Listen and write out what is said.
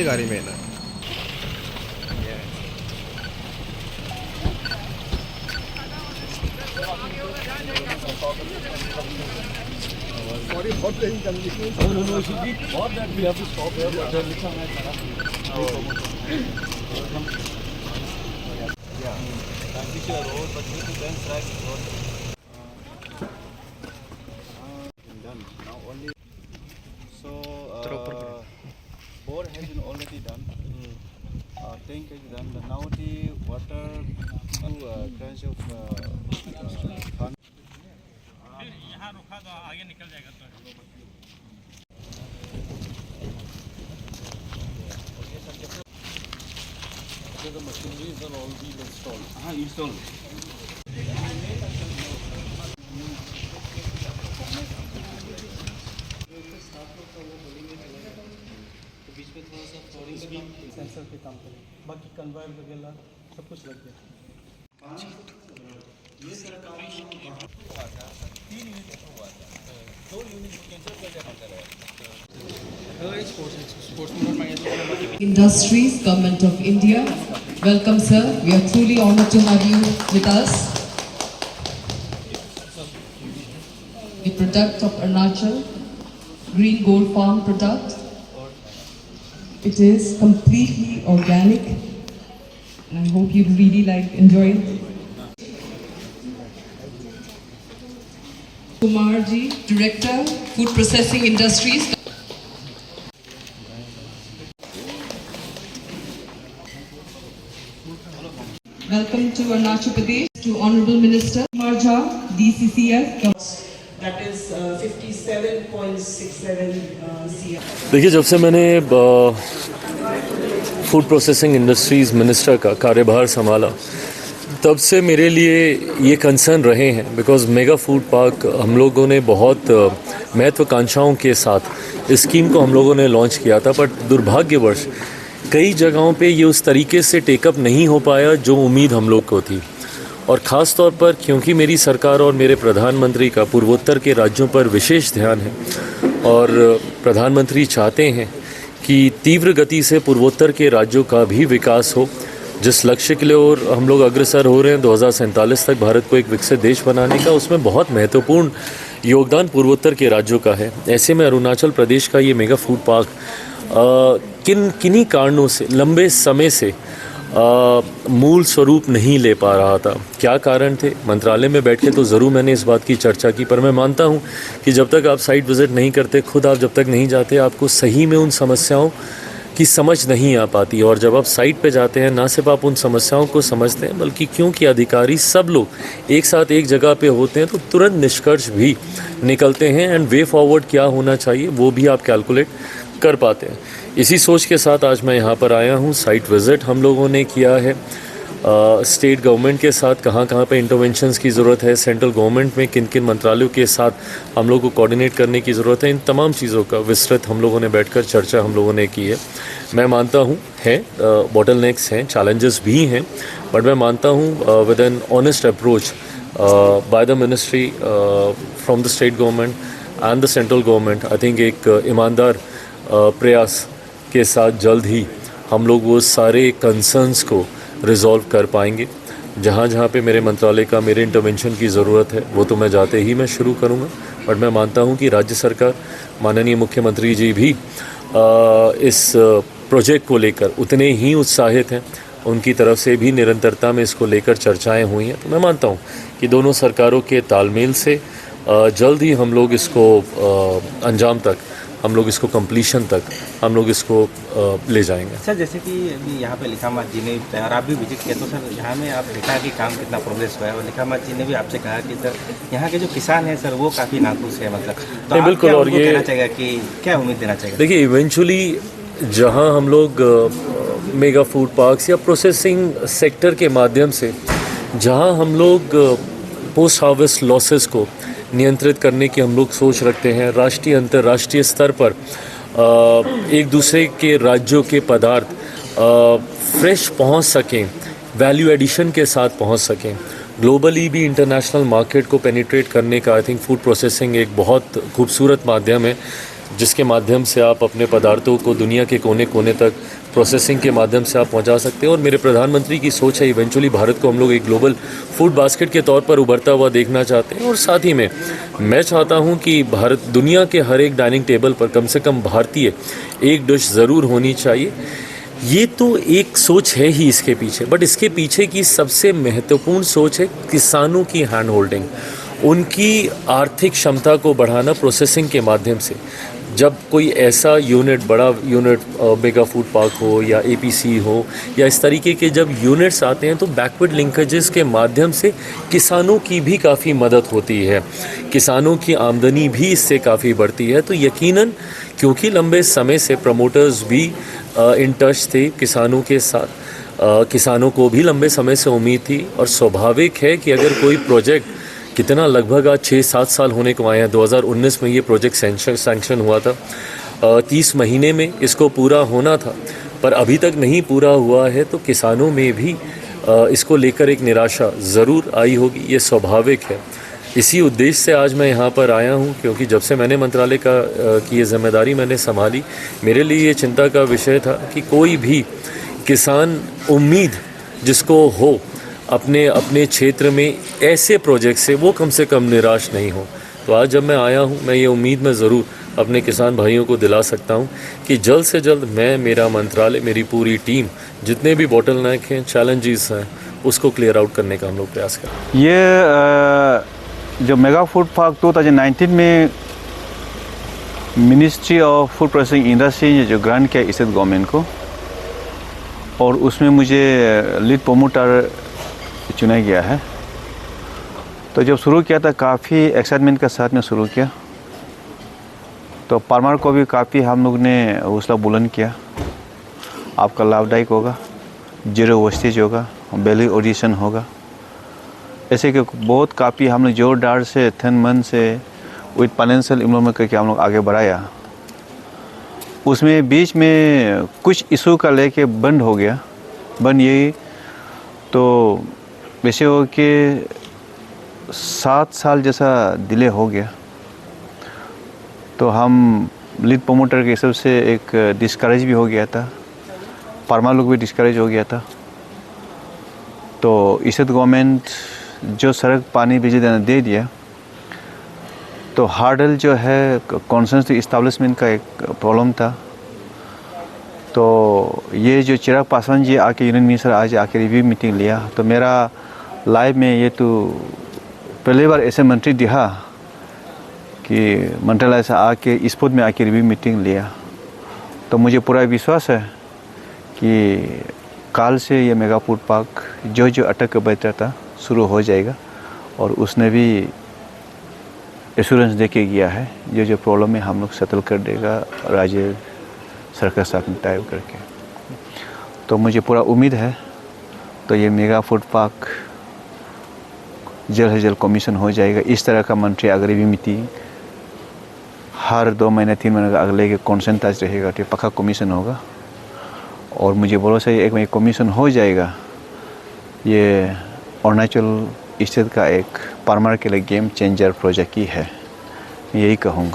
गाड़ी में ना bore has been already done. Tank is done. Now the water to branch of fund. यहाँ रुका तो आगे निकल जाएगा तो The machineries are all being installed. Installed. बीच में थोड़ा सा फ्लोरिंग सेंसर पे काम करें बाकी कन्वायर वगैरह सब कुछ लग गया ये सरकार हुआ था 3 यूनिट हुआ था 2 यूनिट कैंसिल कर दिया था Industries, Government of India. Welcome, sir. We are truly honored to have you with us. The product of Arunachal, Green Gold Farm product. It is completely organic, and I hope you really enjoy it. Kumar ji, Director, Food Processing Industries. Welcome to Arunachal Pradesh, to Honorable Minister Kumar Jha, DCCF. That is 57.67 CR. देखिए, जब से मैंने food processing industries minister का कार्यभार संभाला तब से मेरे लिए ये कंसर्न रहे हैं बिकॉज़ मेगा फूड पार्क हम लोगों ने बहुत महत्वाकांक्षाओं के साथ इस स्कीम को हम लोगों ने लॉन्च किया था, बट दुर्भाग्यवश कई जगहों पे ये उस तरीके से टेकअप नहीं हो पाया जो उम्मीद हम लोग को थी। और ख़ास तौर पर क्योंकि मेरी सरकार और मेरे प्रधानमंत्री का पूर्वोत्तर के राज्यों पर विशेष ध्यान है और प्रधानमंत्री चाहते हैं कि तीव्र गति से पूर्वोत्तर के राज्यों का भी विकास हो, जिस लक्ष्य के लिए और हम लोग अग्रसर हो रहे हैं 2047 तक भारत को एक विकसित देश बनाने का, उसमें बहुत महत्वपूर्ण योगदान पूर्वोत्तर के राज्यों का है। ऐसे में अरुणाचल प्रदेश का ये मेगा फूड पार्क किन्हीं कारणों से लंबे समय से मूल स्वरूप नहीं ले पा रहा था। क्या कारण थे? मंत्रालय में बैठ के तो ज़रूर मैंने इस बात की चर्चा की, पर मैं मानता हूं कि जब तक आप साइट विज़िट नहीं करते, खुद आप जब तक नहीं जाते, आपको सही में उन समस्याओं की समझ नहीं आ पाती। और जब आप साइट पे जाते हैं, ना सिर्फ आप उन समस्याओं को समझते हैं, बल्कि क्योंकि अधिकारी सब लोग एक साथ एक जगह पे होते हैं तो तुरंत निष्कर्ष भी निकलते हैं एंड वे फॉरवर्ड क्या होना चाहिए वो भी आप कैलकुलेट कर पाते हैं। इसी सोच के साथ आज मैं यहाँ पर आया हूँ। साइट विज़िट हम लोगों ने किया है, स्टेट गवर्नमेंट के साथ कहाँ पे इंटरवेंशंस की ज़रूरत है, सेंट्रल गवर्नमेंट में किन किन मंत्रालयों के साथ हम लोग को कोऑर्डिनेट करने की ज़रूरत है, इन तमाम चीज़ों का विस्तृत हम लोगों ने बैठकर चर्चा हम लोगों ने की है। मैं मानता हूँ बॉटलनेक्स हैं, चैलेंजेस भी हैं, बट मैं मानता हूँ with an honest approach by the ministry from the state government and the central government, I think एक ईमानदार प्रयास के साथ जल्द ही हम लोग वो सारे कंसर्न्स को रिजॉल्व कर पाएंगे। जहाँ जहाँ पे मेरे मंत्रालय का मेरे इंटरवेंशन की ज़रूरत है वो तो मैं जाते ही मैं शुरू करूँगा, बट मैं मानता हूँ कि राज्य सरकार, माननीय मुख्यमंत्री जी भी इस प्रोजेक्ट को लेकर उतने ही उत्साहित हैं। उनकी तरफ से भी निरंतरता में इसको लेकर चर्चाएं हुई हैं, तो मैं मानता हूँ कि दोनों सरकारों के तालमेल से जल्द ही हम लोग इसको अंजाम तक, हम लोग इसको कंप्लीशन तक हम लोग इसको ले जाएंगे। सर, जैसे कि अभी यहाँ पे लिखामत जी ने और आप भी विजिट किया, तो सर यहाँ में आप देखा कि काम कितना प्रोग्रेस हुआ है, और लिखामत जी ने भी आपसे कहा कि सर यहाँ के जो किसान हैं सर वो काफ़ी नाखुश है, मतलब तो आप बिल्कुल। और ये कहना चाहिए कि क्या उम्मीद देना चाहिए? देखिए, इवेंचुअली जहाँ हम लोग मेगा फूड पार्क्स या प्रोसेसिंग सेक्टर के माध्यम से जहाँ हम लोग पोस्ट हार्वेस्ट लॉसेस को नियंत्रित करने की हम लोग सोच रखते हैं, राष्ट्रीय अंतर्राष्ट्रीय स्तर पर एक दूसरे के राज्यों के पदार्थ फ्रेश पहुंच सकें, वैल्यू एडिशन के साथ पहुंच सकें, ग्लोबली भी इंटरनेशनल मार्केट को पेनिट्रेट करने का आई थिंक फूड प्रोसेसिंग एक बहुत खूबसूरत माध्यम है जिसके माध्यम से आप अपने पदार्थों को दुनिया के कोने कोने तक प्रोसेसिंग के माध्यम से आप पहुंचा सकते हैं। और मेरे प्रधानमंत्री की सोच है इवेंचुअली भारत को हम लोग एक ग्लोबल फूड बास्केट के तौर पर उभरता हुआ देखना चाहते हैं। और साथ ही में मैं चाहता हूं कि भारत दुनिया के हर एक डाइनिंग टेबल पर कम से कम भारतीय एक डिश ज़रूर होनी चाहिए। ये तो एक सोच है ही इसके पीछे, बट इसके पीछे की सबसे महत्वपूर्ण सोच है किसानों की हैंड होल्डिंग, उनकी आर्थिक क्षमता को बढ़ाना प्रोसेसिंग के माध्यम से। जब कोई ऐसा यूनिट, बड़ा यूनिट, मेगा फूड पार्क हो या एपीसी हो या इस तरीके के जब यूनिट्स आते हैं तो बैकवर्ड लिंकेजेस के माध्यम से किसानों की भी काफ़ी मदद होती है, किसानों की आमदनी भी इससे काफ़ी बढ़ती है। तो यकीनन क्योंकि लंबे समय से प्रमोटर्स भी इन टच थे किसानों के साथ, किसानों को भी लंबे समय से उम्मीद थी और स्वाभाविक है कि अगर कोई प्रोजेक्ट कितना लगभग आज 6-7 साल होने को आए हैं, 2019 में ये प्रोजेक्ट सैंक्शन हुआ था, 30 महीने में इसको पूरा होना था पर अभी तक नहीं पूरा हुआ है, तो किसानों में भी इसको लेकर एक निराशा ज़रूर आई होगी, ये स्वाभाविक है। इसी उद्देश्य से आज मैं यहाँ पर आया हूँ क्योंकि जब से मैंने मंत्रालय की ये जिम्मेदारी मैंने संभाली, मेरे लिए ये चिंता का विषय था कि कोई भी किसान उम्मीद जिसको हो अपने अपने क्षेत्र में ऐसे प्रोजेक्ट से, वो कम से कम निराश नहीं हो। तो आज जब मैं आया हूँ, मैं ये उम्मीद में ज़रूर अपने किसान भाइयों को दिला सकता हूँ कि जल्द से जल्द मैं, मेरा मंत्रालय, मेरी पूरी टीम, जितने भी बॉटलनेक हैं, चैलेंजेस हैं, उसको क्लियर आउट करने का हम लोग प्रयास करें। ये जो मेगा फूड पार्क 2019 में ministry of food processing industry ने जो ग्रांट किया स्टेट गवर्नमेंट को, और उसमें मुझे लीड प्रमोटर चुना गया है। तो जब शुरू किया था काफ़ी एक्साइटमेंट के साथ में शुरू किया, तो फार्मर को भी काफ़ी हम लोग ने हौसला बुलंद किया, आपका लाभदायक होगा, जीरो वेस्टेज होगा, वैल्यू एडिशन होगा, ऐसे कि बहुत काफ़ी हम लोग जोरदार से 10 मंथ से विद फाइनेंशियल इन्वॉल्वमेंट करके हम लोग आगे बढ़ाया। उसमें बीच में कुछ इशू का लेके बंद हो गया, बंद यही तो वैसे हो कि 7 साल जैसा डिले हो गया। तो हम लीड प्रमोटर के हिसाब से एक डिस्करेज भी हो गया था, फार्मर लोग भी डिस्करेज हो गया था। तो स्टेट गवर्नमेंट जो सड़क पानी बिजली देना दे दिया, तो हार्डल जो है कॉन्सेंसस इस्टेब्लिशमेंट का एक प्रॉब्लम था। तो ये जो चिराग पासवान जी आके यूनियन मिनिस्टर आज आके रिव्यू मीटिंग लिया, तो मेरा लाइफ में ये तो पहली बार ऐसे मंत्री दिखा कि मंत्रालय से आके स्पोर्ट में आके रिव्यू मीटिंग लिया। तो मुझे पूरा विश्वास है कि काल से ये मेगा फूड पार्क जो अटक बैठा था शुरू हो जाएगा, और उसने भी एश्योरेंस दे के गया है जो प्रॉब्लम है हम लोग सेटल कर देगा राज्य सरकार साथ में टाइप करके। तो मुझे पूरा उम्मीद है तो ये मेगा फूड पार्क जल्द से जल्द कमीशन हो जाएगा। इस तरह का मंत्री अगर भी मीटिंग हर 2 महीने 3 महीने का अगले के कॉन्सेंट्रेट रहेगा तो पक्का कमीशन होगा, और मुझे भरोसा है एक में कमीशन हो जाएगा। ये अरुणाचल स्टेट का एक फार्मर के लिए गेम चेंजर प्रोजेक्ट ही है, यही कहूँगा।